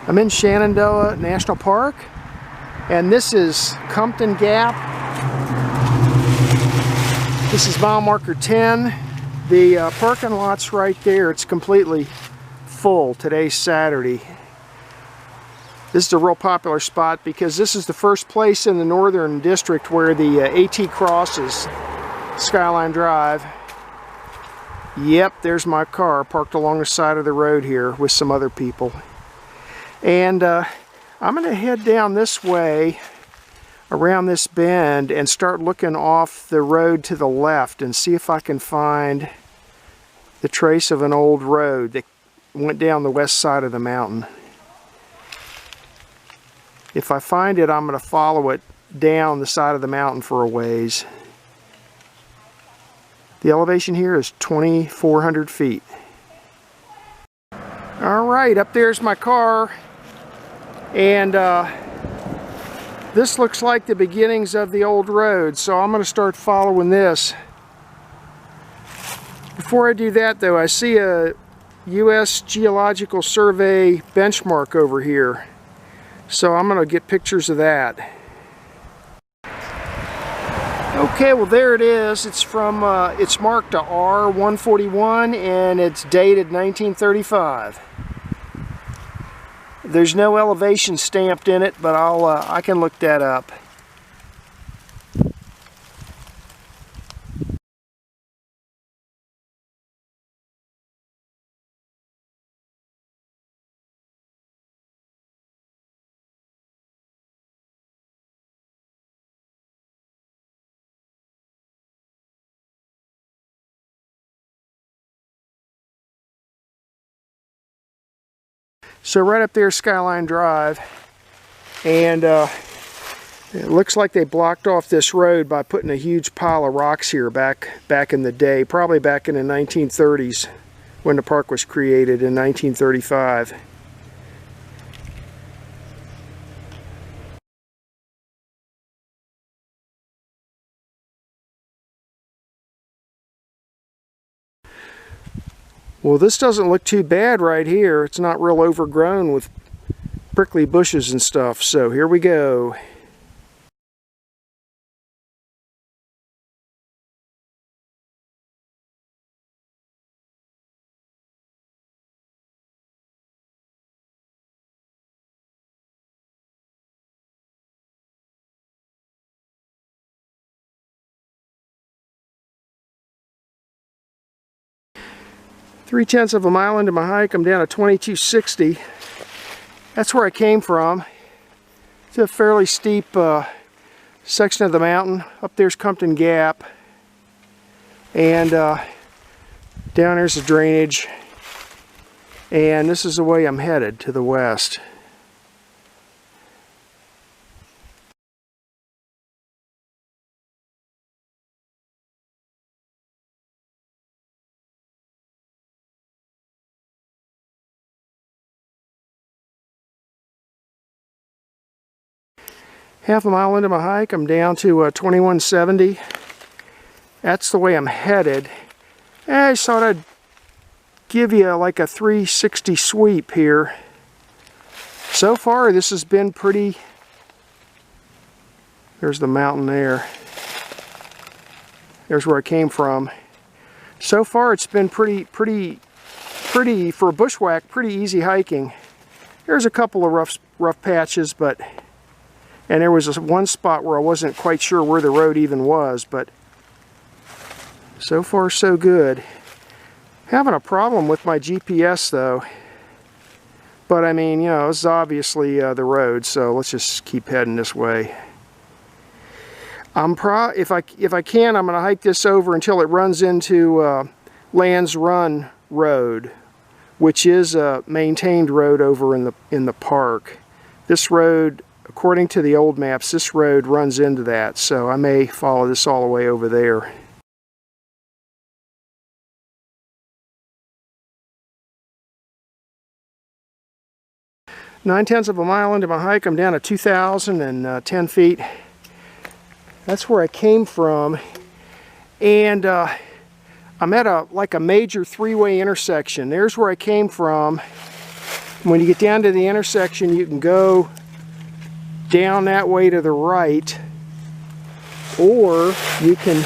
I'm in Shenandoah National Park, and this is Compton Gap. This is mile marker 10. The parking lot's right there. It's completely full. Today's Saturday. This is a real popular spot because this is the first place in the northern district where the AT crosses Skyline Drive. Yep, there's my car parked along the side of the road here with some other people. And I'm going to head down this way around this bend and start looking off the road to the left and see if I can find the trace of an old road that went down the west side of the mountain. If I find it, I'm going to follow it down the side of the mountain for a ways. The elevation here is 2,400 feet. Alright, up there's my car, and this looks like the beginnings of the old road, so I'm going to start following this. Before I do that though, I see a US Geological Survey benchmark over here, so I'm going to get pictures of that. Okay, well there it is. It's from it's marked to R141 and it's dated 1935. There's no elevation stamped in it, but I can look that up. So right up there, Skyline Drive, and it looks like they blocked off this road by putting a huge pile of rocks here back in the day, probably back in the 1930s when the park was created in 1935. Well, this doesn't look too bad right here. It's not real overgrown with prickly bushes and stuff, so here we go. Three-tenths of a mile into my hike, I'm down to 2260. That's where I came from. It's a fairly steep section of the mountain. Up there's Compton Gap, and down there's the drainage, and this is the way I'm headed, to the west. Half a mile into my hike, I'm down to 2170. That's the way I'm headed. I just thought I'd give you like a 360 sweep here. So far, this has been pretty... There's the mountain there. There's where I came from. So far, it's been pretty, for a bushwhack, pretty easy hiking. There's a couple of rough patches, but... And there was this one spot where I wasn't quite sure where the road even was, but so far so good. Having a problem with my GPS though. But I mean, you know, it's obviously the road, so let's just keep heading this way. If I can, I'm going to hike this over until it runs into Lands Run Road, which is a maintained road over in the park. This road, according to the old maps, this road runs into that, so I may follow this all the way over there. Nine-tenths of a mile into my hike, I'm down to 2,010 feet. That's where I came from, and I'm at like a major three-way intersection. There's where I came from, When you get down to the intersection, you can go down that way to the right, or you can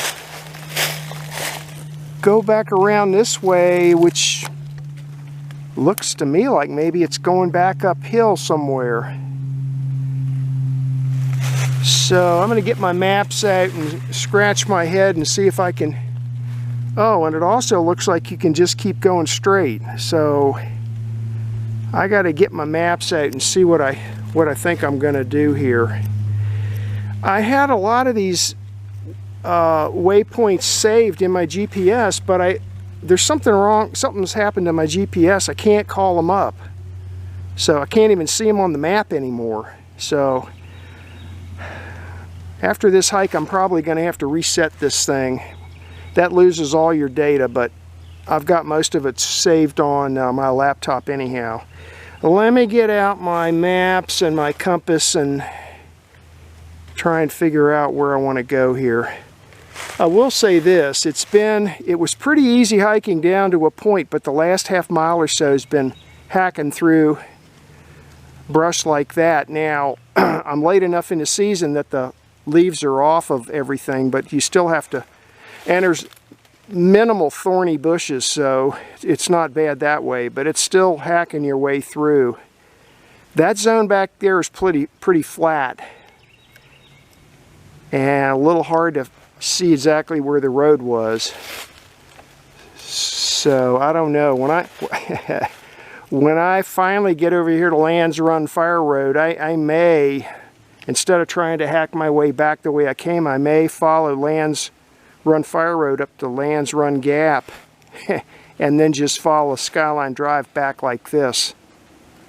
go back around this way, which looks to me like maybe it's going back uphill somewhere. So I'm going to get my maps out and scratch my head and see if I can... Oh, and it also looks like you can just keep going straight. So I got to get my maps out and see what I think I'm going to do here. I had a lot of these waypoints saved in my GPS, but there's something wrong. Something's happened to my GPS. I can't call them up, so I can't even see them on the map anymore. So after this hike, I'm probably going to have to reset this thing. That loses all your data, but I've got most of it saved on my laptop anyhow. Let me get out my maps and my compass and try and figure out where I want to go here. I will say this, it was pretty easy hiking down to a point, but the last half mile or so has been hacking through brush like that. Now, I'm late enough in the season that the leaves are off of everything, but you still have to, and there's minimal thorny bushes, so it's not bad that way, but it's still hacking your way through. That zone back there is pretty flat and a little hard to see exactly where the road was. So I don't know. When I finally get over here to Lands Run Fire Road, I may, instead of trying to hack my way back the way I came, I may follow Lands Run Fire Road up to Lands Run Gap and then just follow Skyline Drive back like this.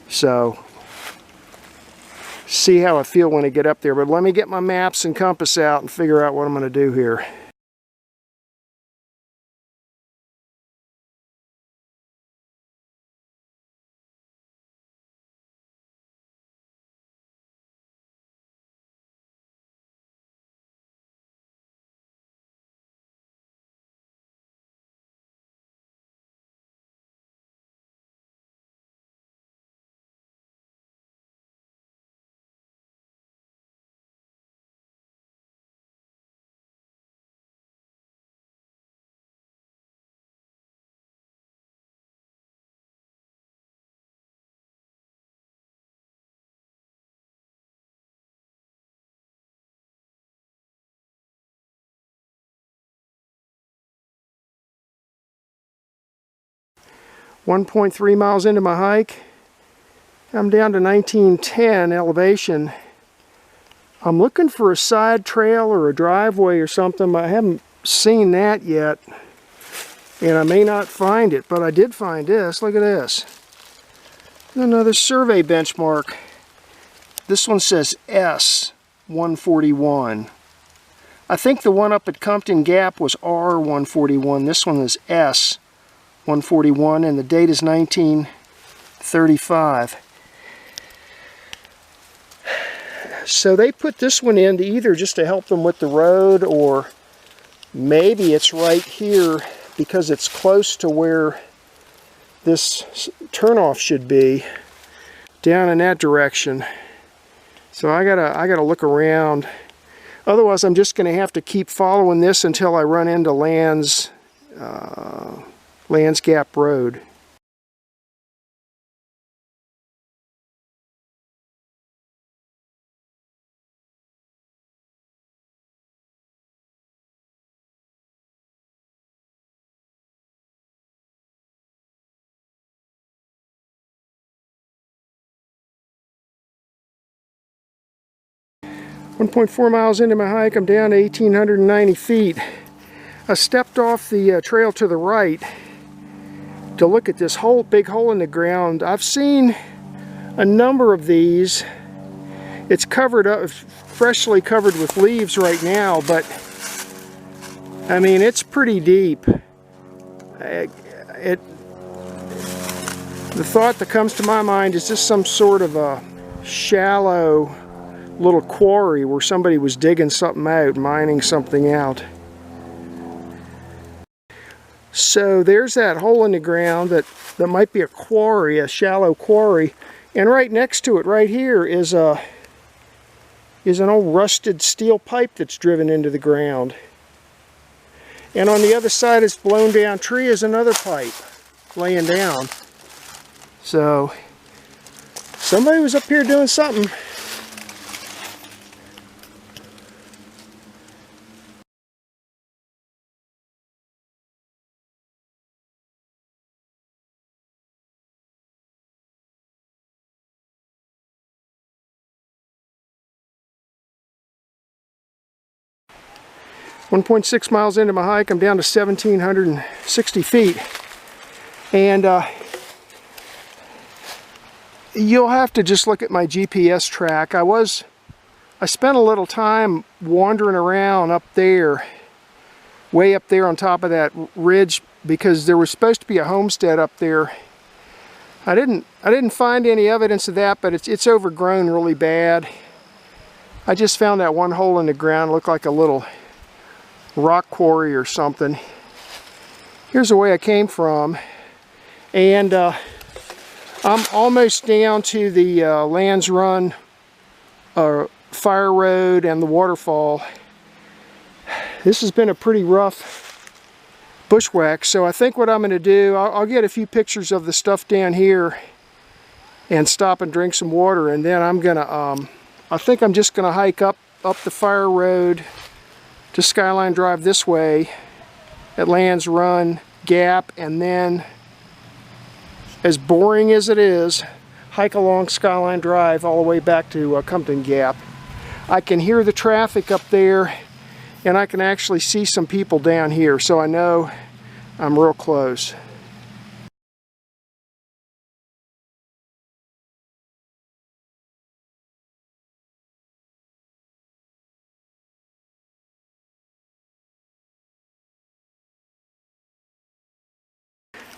So see how I feel when I get up there. But let me get my maps and compass out and figure out what I'm going to do here. .3 miles into my hike, I'm down to 1910 elevation. I'm looking for a side trail or a driveway or something. I haven't seen that yet, and I may not find it, but I did find this. Look at this. Another survey benchmark. This one says S141. I think the one up at Compton Gap was R141. This one is S141, and the date is 1935. So they put this one in to either just to help them with the road, or maybe it's right here because it's close to where this turnoff should be, down in that direction. So I gotta look around. Otherwise, I'm just going to have to keep following this until I run into Lands Gap Road. .4 miles into my hike, I'm down to 1,890 feet. I stepped off the trail to the right to look at this big hole in the ground. I've seen a number of these. It's covered up, freshly covered with leaves right now, but I mean, it's pretty deep. The thought that comes to my mind is just some sort of a shallow little quarry where somebody was digging something out, mining something out. So there's that hole in the ground that might be a quarry, a shallow quarry. And right next to it, right here, is an old rusted steel pipe that's driven into the ground. And on the other side, this blown down tree is another pipe laying down. So somebody was up here doing something. .6 miles into my hike, I'm down to 1,760 feet. And you'll have to just look at my GPS track. I spent a little time wandering around up there, way up there on top of that ridge, because there was supposed to be a homestead up there. I didn't find any evidence of that, but it's overgrown really bad. I just found that one hole in the ground, looked like a little rock quarry or something. Here's the way I came from, and I'm almost down to the Lands Run fire road and the waterfall. This has been a pretty rough bushwhack, so I think what I'm going to do, I'll get a few pictures of the stuff down here and stop and drink some water, and then I'm gonna I think I'm just gonna hike up the fire road to Skyline Drive this way at Lands Run Gap, and then, as boring as it is, hike along Skyline Drive all the way back to Compton Gap. I can hear the traffic up there, and I can actually see some people down here, so I know I'm real close.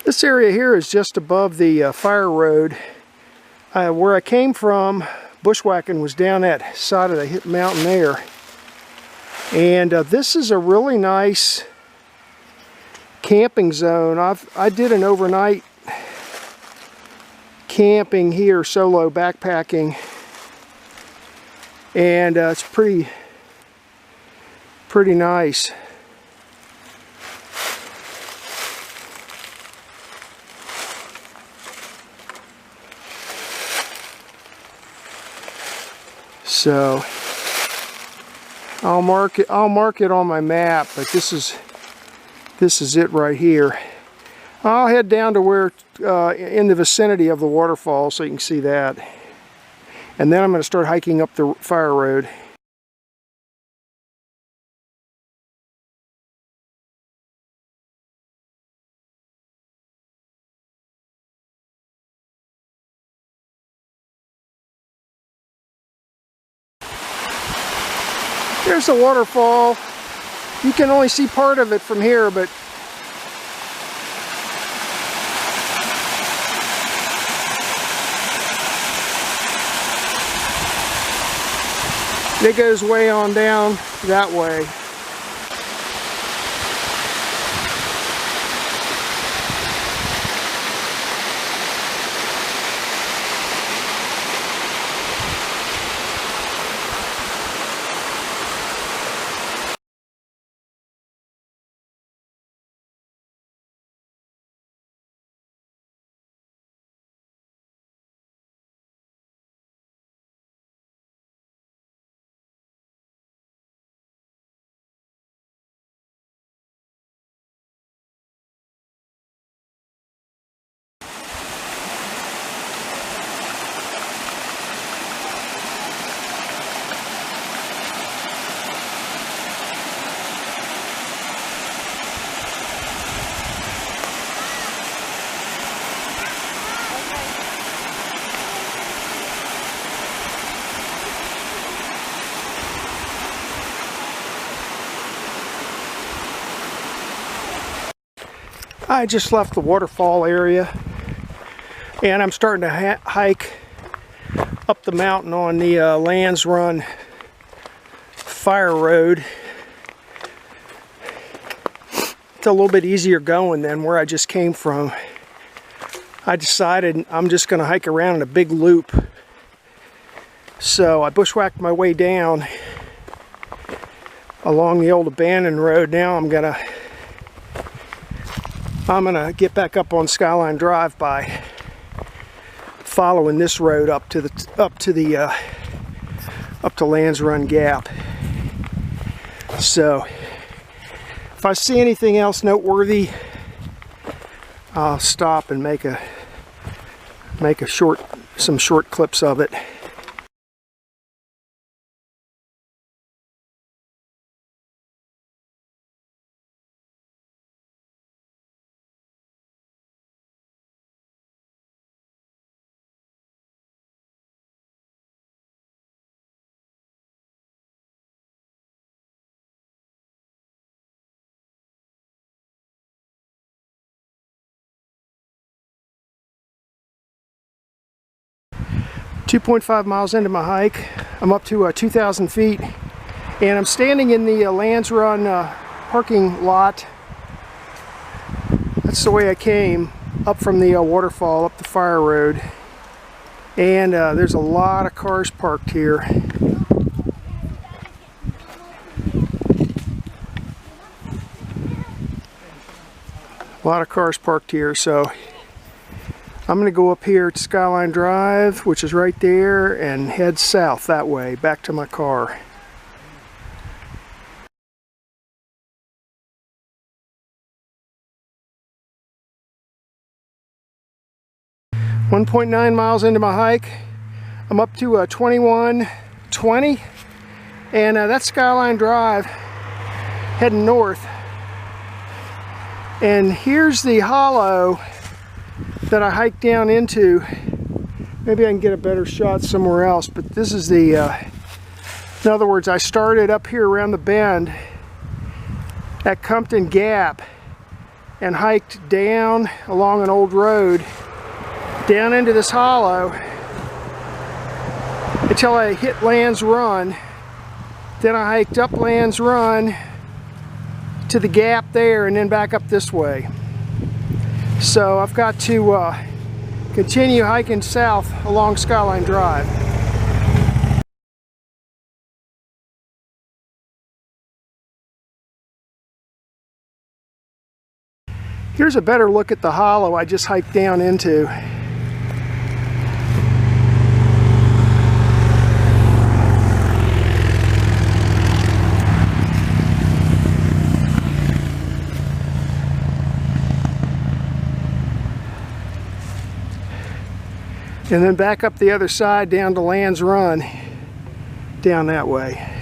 This area here is just above the fire road. Where I came from, bushwhacking was down that side of the mountain there. And this is a really nice camping zone. I did an overnight camping here, solo backpacking, and it's pretty nice. So I'll mark it on my map, but this is it right here. I'll head down to where in the vicinity of the waterfall so you can see that. And then I'm going to start hiking up the fire road. There's the waterfall. You can only see part of it from here, but it goes way on down that way. I just left the waterfall area, and I'm starting to hike up the mountain on the Lands Run fire road. a little bit easier going than where I just came from. I decided I'm just going to hike around in a big loop. So I bushwhacked my way down along the old abandoned road. Now I'm gonna get back up on Skyline Drive by following this road up to Lands Run Gap. So if I see anything else noteworthy, I'll stop and make some short clips of it. .5 miles into my hike, I'm up to 2,000 feet, and I'm standing in the Lands Run parking lot. That's the way I came up from the waterfall, up the fire road, and there's a lot of cars parked here. A lot of cars parked here, so I'm going to go up here to Skyline Drive, which is right there, and head south that way, back to my car. .9 miles into my hike, I'm up to 2120, and that's Skyline Drive, heading north. And here's the hollow that I hiked down into. Maybe I can get a better shot somewhere else, but this is the, in other words, I started up here around the bend at Compton Gap and hiked down along an old road down into this hollow until I hit Lands Run. Then I hiked up Lands Run to the gap there and then back up this way. So I've got to continue hiking south along Skyline Drive. Here's a better look at the hollow I just hiked down into. And then back up the other side down to Lands Run, down that way.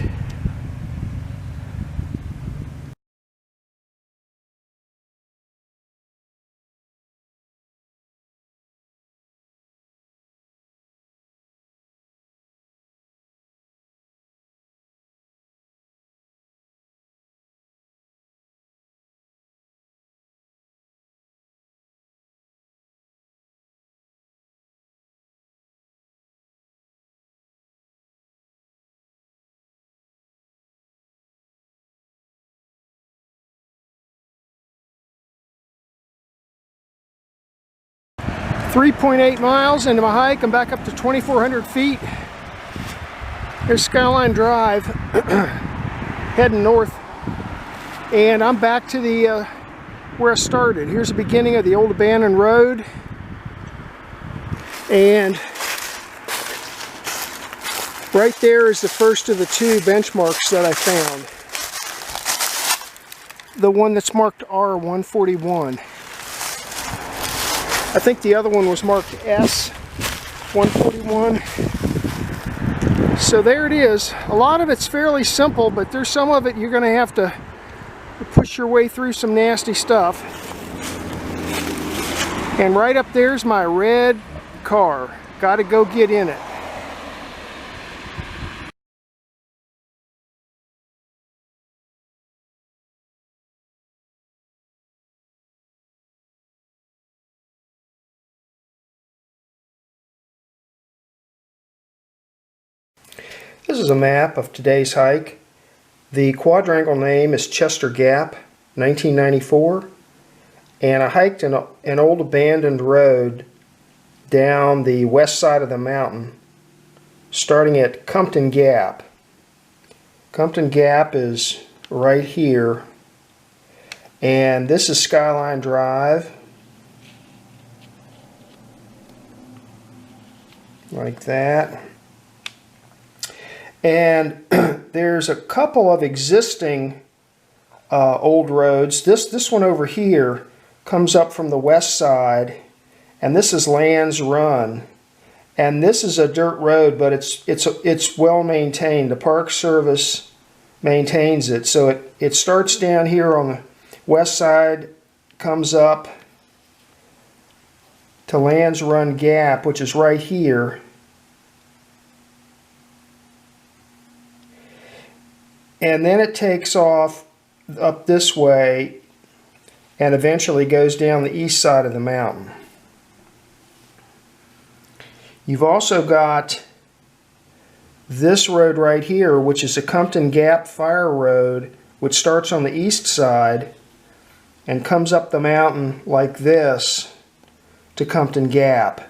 .8 miles into my hike, I'm back up to 2,400 feet. There's Skyline Drive, heading north, and I'm back to the where I started. Here's the beginning of the old abandoned road, and right there is the first of the two benchmarks that I found. The one that's marked R141. I think the other one was marked S141. So there it is. A lot of it's fairly simple, but there's some of it you're going to have to push your way through some nasty stuff. And right up there's my red car. Got to go get in it. This is a map of today's hike. The quadrangle name is Chester Gap. 1994, and I hiked an old abandoned road down the west side of the mountain, starting at Compton Gap. Compton Gap is right here, and this is Skyline Drive, like that. And there's a couple of existing old roads. This one over here comes up from the west side, and this is Lands Run. And this is a dirt road, but it's well maintained. The Park Service maintains it. So it starts down here on the west side, comes up to Lands Run Gap, which is right here. And then it takes off up this way and eventually goes down the east side of the mountain. You've also got this road right here, which is a Compton Gap Fire Road, which starts on the east side and comes up the mountain like this to Compton Gap.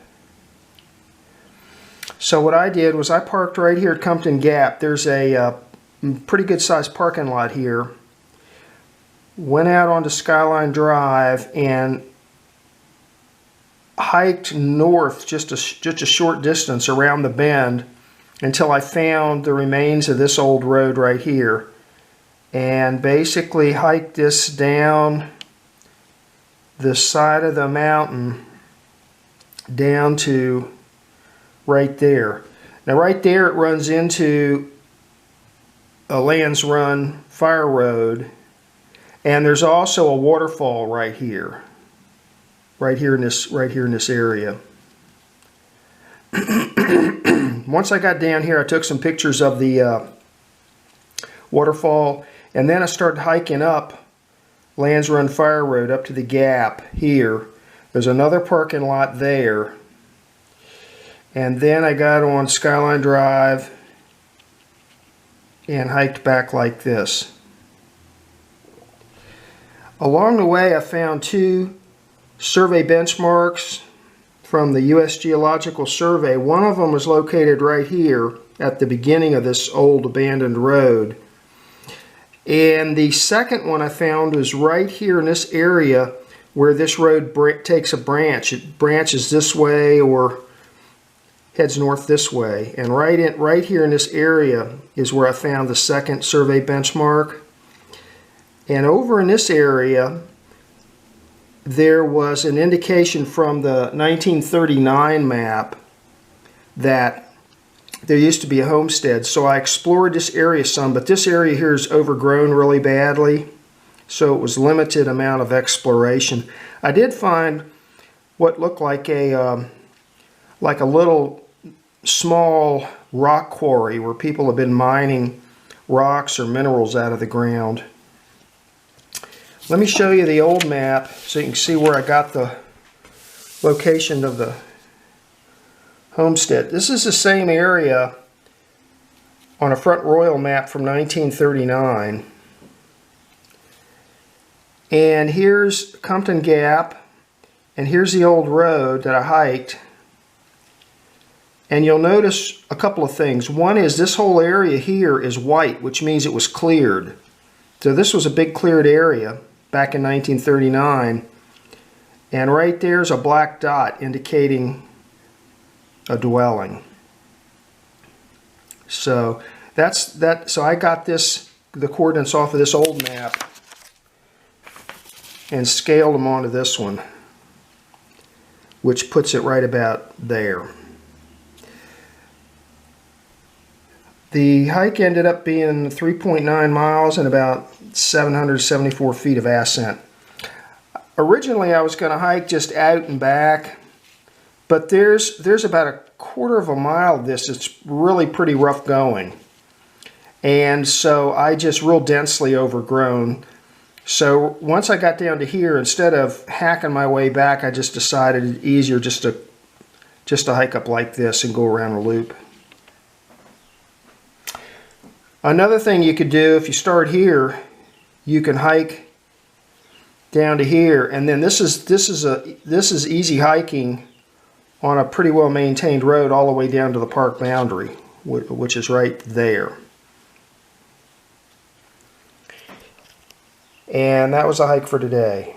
So what I did was I parked right here at Compton Gap. There's a pretty good sized parking lot here. Went out onto Skyline Drive and hiked north just a short distance around the bend until I found the remains of this old road right here, and basically hiked this down the side of the mountain down to right there. Now right there it runs into a Lands Run Fire Road, and there's also a waterfall right here. Right here in this area. Once I got down here, I took some pictures of the waterfall, and then I started hiking up Lands Run Fire Road up to the gap here. There's another parking lot there, and then I got on Skyline Drive and hiked back like this. Along the way, I found two survey benchmarks from the U.S. Geological Survey. One of them was located right here at the beginning of this old abandoned road. And the second one I found was right here in this area where this road takes a branch. It branches this way or heads north this way. And right here in this area is where I found the second survey benchmark. And over in this area, there was an indication from the 1939 map that there used to be a homestead. So I explored this area some, but this area here is overgrown really badly, so it was limited amount of exploration. I did find what looked like a little small rock quarry where people have been mining rocks or minerals out of the ground. Let me show you the old map so you can see where I got the location of the homestead. This is the same area on a Front Royal map from 1939. And here's Compton Gap, and here's the old road that I hiked. And you'll notice a couple of things. One is this whole area here is white, which means it was cleared. So this was a big cleared area back in 1939, and right there's a black dot indicating a dwelling. So that's that. So I got the coordinates off of this old map and scaled them onto this one, which puts it right about there. The hike ended up being 3.9 miles and about 774 feet of ascent. Originally I was going to hike just out and back, but there's about a quarter of a mile of this. It's really pretty rough going. And so I just real densely overgrown. So once I got down to here, instead of hacking my way back, I just decided it's easier just to hike up like this and go around a loop. Another thing you could do if you start here, you can hike down to here, and then this is easy hiking on a pretty well maintained road all the way down to the park boundary, which is right there. And that was a hike for today.